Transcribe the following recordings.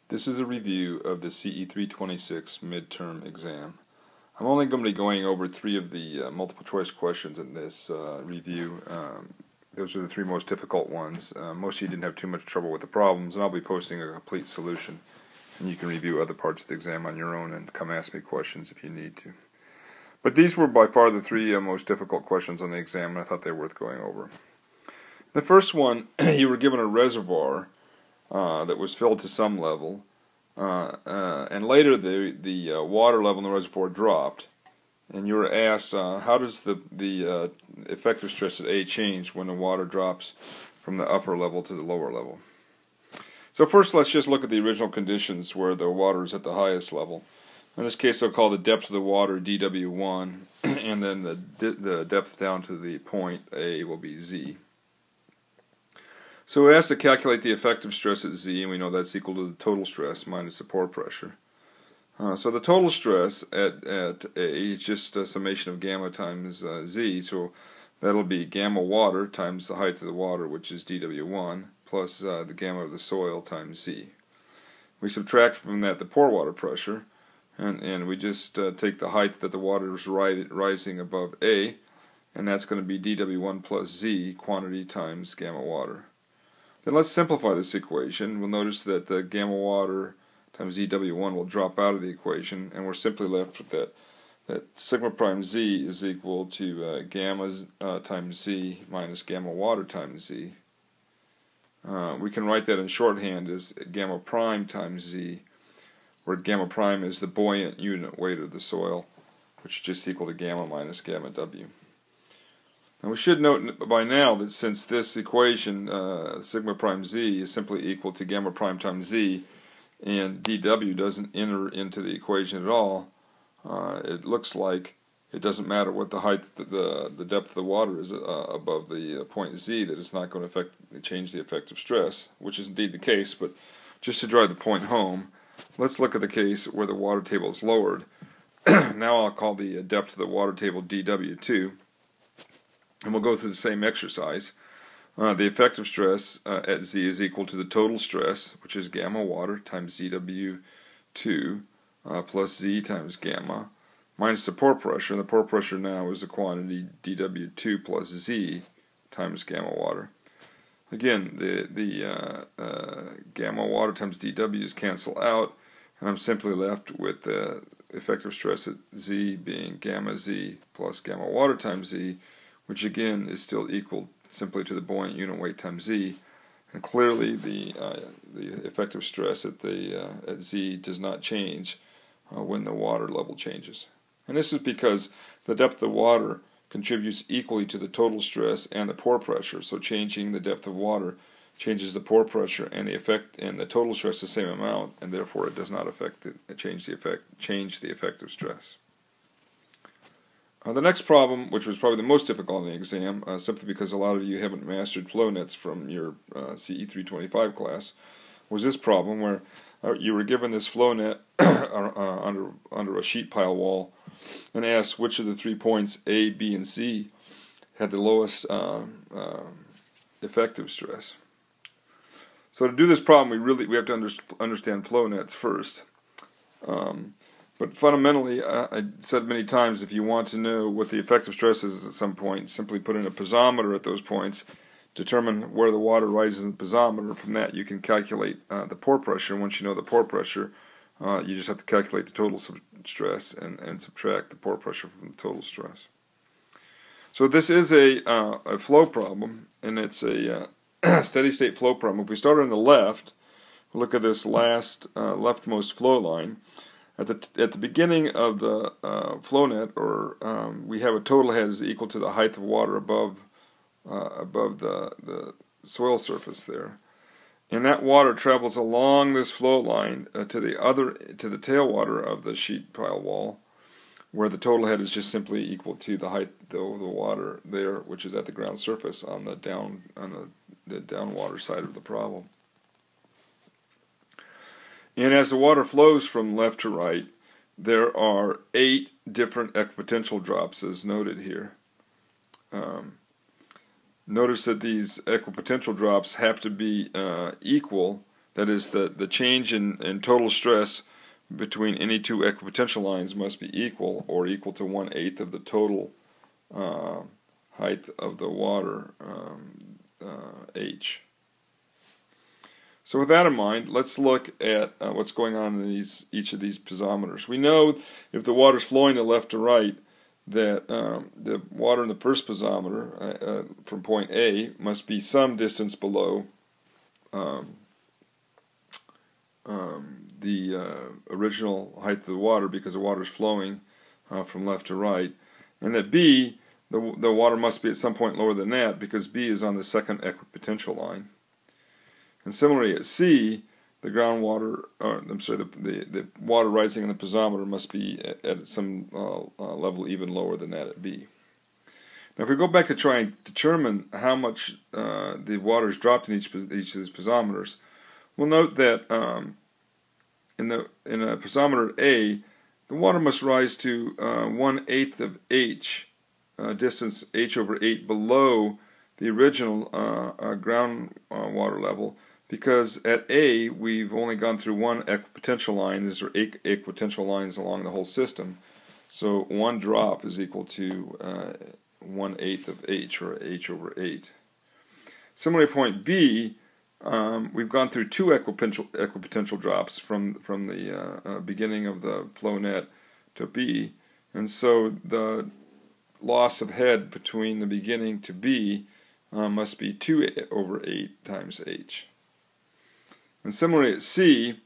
This is a review of the CE326 midterm exam. I'm only going to be going over 3 of the multiple choice questions in this review. Those are the 3 most difficult ones. Most of you didn't have too much trouble with the problems, and I'll be posting a complete solution. And you can review other parts of the exam on your own and come ask me questions if you need to. But these were by far the 3 most difficult questions on the exam, and I thought they were worth going over. The first one, you were given a reservoir that was filled to some level, and later the water level in the reservoir dropped, and you were asked how does the effective stress at A change when the water drops from the upper level to the lower level. So first let's just look at the original conditions where the water is at the highest level. In this case I'll call the depth of the water dW1, and then the depth down to the point A will be Z. So we're asked to calculate the effective stress at Z, and we know that's equal to the total stress minus the pore pressure. So the total stress at A is just a summation of gamma times Z, so that'll be gamma water times the height of the water, which is dW1, plus the gamma of the soil times Z. We subtract from that the pore water pressure, and we just take the height that the water is rising above A, and that's going to be dW1 plus Z, quantity times gamma water. Then let's simplify this equation. We'll notice that the gamma water times dW1 will drop out of the equation, and we're simply left with that sigma prime Z is equal to gamma times Z minus gamma water times Z. We can write that in shorthand as gamma prime times Z, where gamma prime is the buoyant unit weight of the soil, which is just equal to gamma minus gamma W. And we should note by now that since this equation, sigma prime Z, is simply equal to gamma prime times Z, and dW doesn't enter into the equation at all, it looks like it doesn't matter what the height, the depth of the water is above the point Z, that it's not going to change the effective stress, which is indeed the case. But just to drive the point home, let's look at the case where the water table is lowered. Now I'll call the depth of the water table dW2. And we'll go through the same exercise. The effective stress at Z is equal to the total stress, which is gamma water times dW2 plus Z times gamma, minus the pore pressure. And the pore pressure now is the quantity dW2 plus Z times gamma water. Again, the gamma water times dW's cancel out, and I'm simply left with the effective stress at Z being gamma Z plus gamma water times Z, which again is still equal simply to the buoyant unit weight times Z, and clearly the effective stress at Z does not change when the water level changes. And this is because the depth of the water contributes equally to the total stress and the pore pressure. So changing the depth of water changes the pore pressure and the total stress the same amount, and therefore it does not change the effective stress. The next problem, which was probably the most difficult in the exam, simply because a lot of you haven't mastered flow nets from your CE325 class, was this problem where you were given this flow net under a sheet pile wall and asked which of the 3 points A, B, and C had the lowest effective stress. So to do this problem, we have to understand flow nets first. But fundamentally, I said many times, if you want to know what the effective stress is at some point, simply put in a piezometer at those points, determine where the water rises in the piezometer. From that, you can calculate the pore pressure. Once you know the pore pressure, you just have to calculate the total stress and subtract the pore pressure from the total stress. So this is a flow problem, and it's a steady-state flow problem. If we start on the left, we'll look at this last leftmost flow line. At the beginning of the flow net, we have a total head is equal to the height of water above the soil surface there, and that water travels along this flow line to the tailwater of the sheet pile wall, where the total head is just simply equal to the height of the water there, which is at the ground surface on the downwater side of the problem. And as the water flows from left to right, there are 8 different equipotential drops as noted here. Notice that these equipotential drops have to be equal that is, the change in total stress between any two equipotential lines must be equal or equal to 1/8 of the total height of the water, h. So with that in mind, let's look at what's going on in each of these piezometers. We know if the water is flowing to left to right, that the water in the first piezometer from point A must be some distance below the original height of the water, because the water is flowing from left to right, and that B, the water must be at some point lower than that, because B is on the second equipotential line. And similarly at C, the groundwater, the water rising in the piezometer must be at some level even lower than that at B. Now, if we go back to try and determine how much the water is dropped in each of these piezometers, we'll note that in a piezometer A, the water must rise to 1/8 of h, distance h over 8 below the original groundwater level, because at A we've only gone through one equipotential line. There are 8 equipotential lines along the whole system, so one drop is equal to 1/8 of h, or h over 8. Similarly, point B, we've gone through 2 equipotential drops from the beginning of the flow net to B, and so the loss of head between the beginning to B must be 2 over 8 times h. And similarly at C,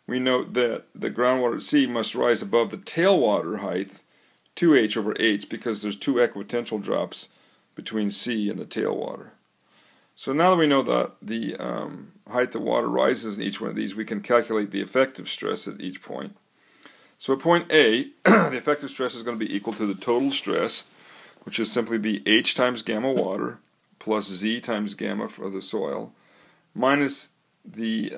we note that the groundwater at C must rise above the tailwater height 2h over h, because there's 2 equipotential drops between C and the tailwater. So now that we know that the height the water rises in each one of these, we can calculate the effective stress at each point. So at point A, the effective stress is going to be equal to the total stress, which is simply be H times gamma water plus Z times gamma for the soil, minus the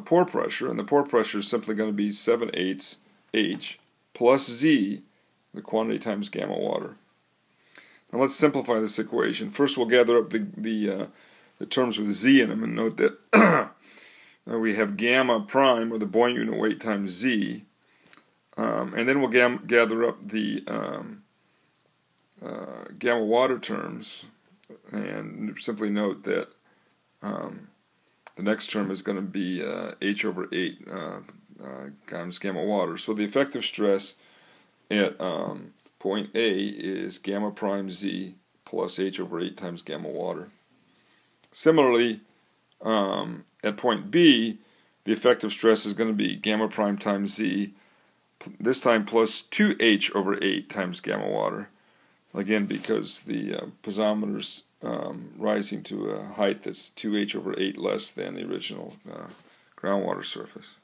pore pressure, and the pore pressure is simply going to be 7/8 H plus Z, the quantity times gamma water. Now let's simplify this equation. First we'll gather up the terms with Z in them, and note that we have gamma prime, or the buoyant unit weight, times Z, and then we'll gather up the gamma water terms, and simply note that the next term is going to be H over 8 times gamma water. So the effective stress at point A is gamma prime Z plus H over 8 times gamma water. Similarly, at point B, the effective stress is going to be gamma prime times Z, this time plus 2H over 8 times gamma water. Again, because the piezometer's rising to a height that's 2H over 8 less than the original groundwater surface,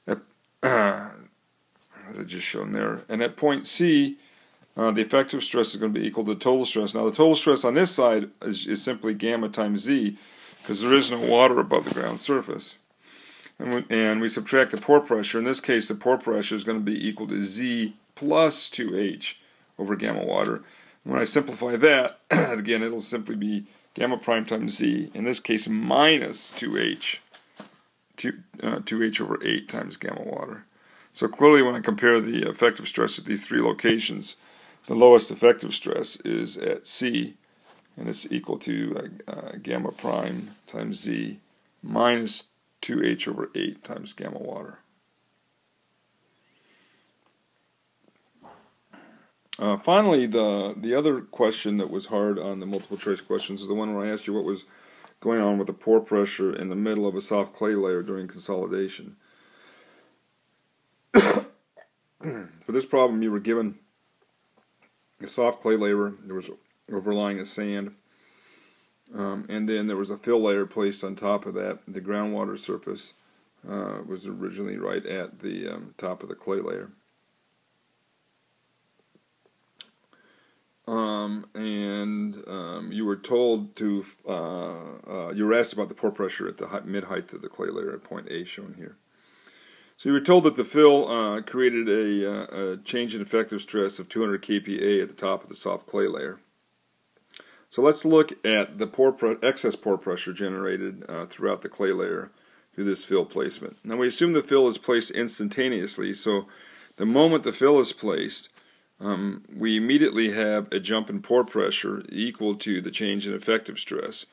as I just shown there. And at point C, the effective stress is going to be equal to the total stress. Now the total stress on this side is simply gamma times Z, because there is no water above the ground surface. And we subtract the pore pressure. In this case, the pore pressure is going to be equal to Z plus 2H over gamma water. When I simplify that, again, it'll simply be gamma prime times Z, in this case minus 2H over 8 times gamma water. So clearly when I compare the effective stress at these 3 locations, the lowest effective stress is at C, and it's equal to gamma prime times Z minus 2H over 8 times gamma water. Finally, the other question that was hard on the multiple choice questions is the one where I asked you what was going on with the pore pressure in the middle of a soft clay layer during consolidation. For this problem, you were given a soft clay layer, there was overlying a sand, and then there was a fill layer placed on top of that. The groundwater surface was originally right at the top of the clay layer. You were told to, you were asked about the pore pressure at the mid-height of the clay layer at point A, shown here. So you were told that the fill created a change in effective stress of 200 kPa at the top of the soft clay layer. So let's look at the excess pore pressure generated throughout the clay layer through this fill placement. Now we assume the fill is placed instantaneously, so the moment the fill is placed, we immediately have a jump in pore pressure equal to the change in effective stress,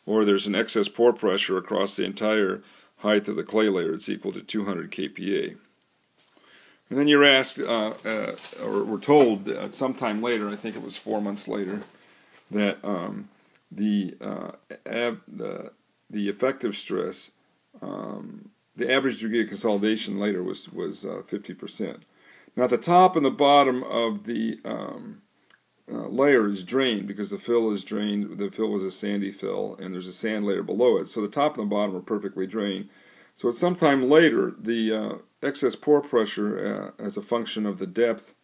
or there's an excess pore pressure across the entire height of the clay layer. It's equal to 200 kPa. And then you're asked, or we're told sometime later, I think it was 4 months later, that the effective stress, the average degree of consolidation later was 50%. Now at the top and the bottom of the layer is drained because the fill is drained. The fill was a sandy fill, and there's a sand layer below it. So the top and the bottom are perfectly drained. So at some time later, the excess pore pressure, as a function of the depth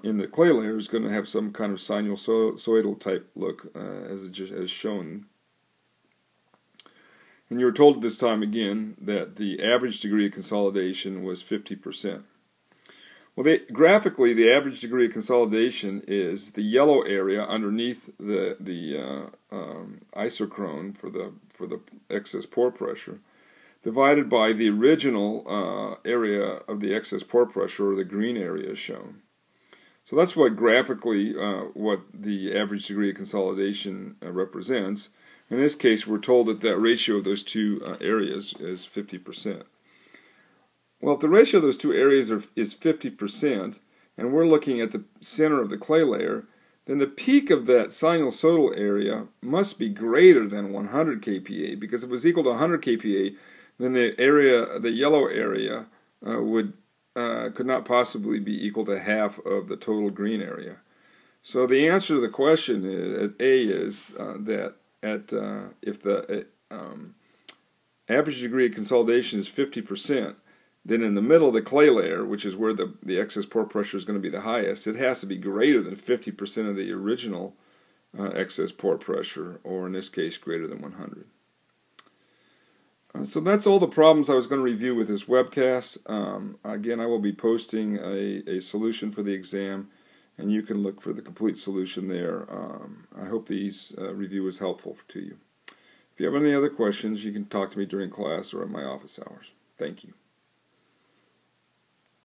in the clay layer, is going to have some kind of sinusoidal type look, as shown. And you were told at this time again that the average degree of consolidation was 50%. Well, graphically, the average degree of consolidation is the yellow area underneath the isochrone for the excess pore pressure, divided by the original area of the excess pore pressure, or the green area, is shown. So that's what graphically what the average degree of consolidation represents. In this case, we're told that that ratio of those two areas is 50%. Well, if the ratio of those two areas is 50%, and we're looking at the center of the clay layer, then the peak of that sinusoidal area must be greater than 100 kPa, because if it was equal to 100 kPa, then the yellow area could not possibly be equal to half of the total green area. So the answer to the question is that if the average degree of consolidation is 50%, then in the middle of the clay layer, which is where the excess pore pressure is going to be the highest, it has to be greater than 50% of the original excess pore pressure, or in this case, greater than 100. So that's all the problems I was going to review with this webcast. Again, I will be posting a solution for the exam, and you can look for the complete solution there. I hope this review was helpful to you. If you have any other questions, you can talk to me during class or at my office hours. Thank you.